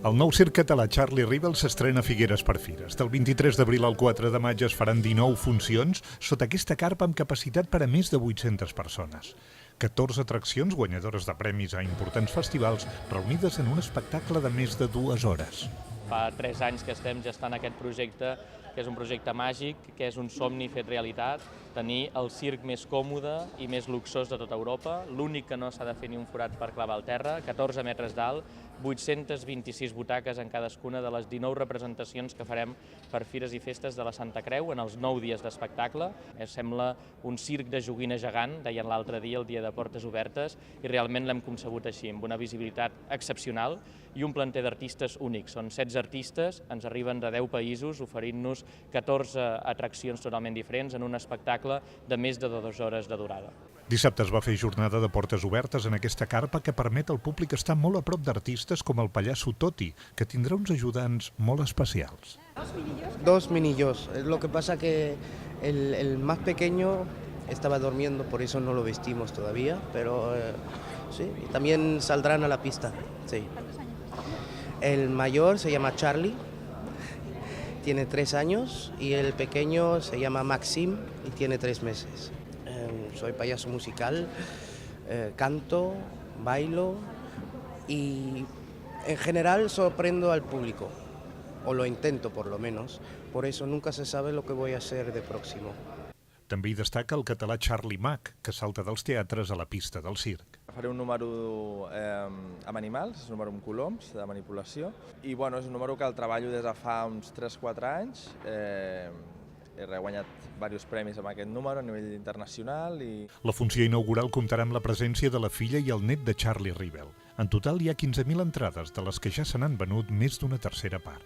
El nou circ català Charlie Rivel s'estrena a Figueres per Fires. Del 23 d'abril al 4 de maig es faran 19 funcions sota aquesta carpa amb capacitat per a més de 800 persones. 14 atraccions guanyadores de premis a importants festivals reunides en un espectacle de més de 2 hores. Fa 3 anys que estem gestant aquest projecte, que és un projecte màgic, que és un somni fet realitat, tenir el circ més còmode i més luxós de tota Europa, l'únic que no s'ha de fer ni un forat per clavar al terra, 14 metres d'alt, 826 butaques en cadascuna de les 19 representacions que farem per Fires i Festes de la Santa Creu en els 9 dies d'espectacle. Sembla un circ de joguina gegant, deien l'altre dia, el dia de portes obertes, i realment l'hem concebut així, amb una visibilitat excepcional i un planter d'artistes únics. Són 16 artistes, ens arriben de 10 països, oferint-nos 14 atraccions totalment diferents en un espectacle de més de 2 hores de durada. Dissabte es va fer jornada de portes obertes en aquesta carpa que permet al públic estar molt a prop d'artistes com el pallasso Toti, que tindrà uns ajudants molt especials. Dos minillos. Lo que pasa que el más pequeño estaba durmiendo, por eso no lo vestimos todavía, pero sí, y también saldrán a la pista. Sí. El mayor se llama Charlie, tiene 3 años, y el pequeño se llama Maxim y tiene 3 meses. Soy payaso musical, canto, bailo y en general sorprendo al público, o lo intento por lo menos, por eso nunca se sabe lo que voy a hacer de próximo. També hi destaca el català Charlie Mac, que salta dels teatres a la pista del circ. Faré un número amb animals, és un número amb coloms, de manipulació, i bueno, és un número que el treballo des de fa uns 3-4 anys. He guanyat diversos premis amb aquest número a nivell internacional. La funció inaugural comptarà amb la presència de la filla i el net de Charlie Rivel. En total hi ha 15.000 entrades, de les que ja se n'han venut més d'una tercera part.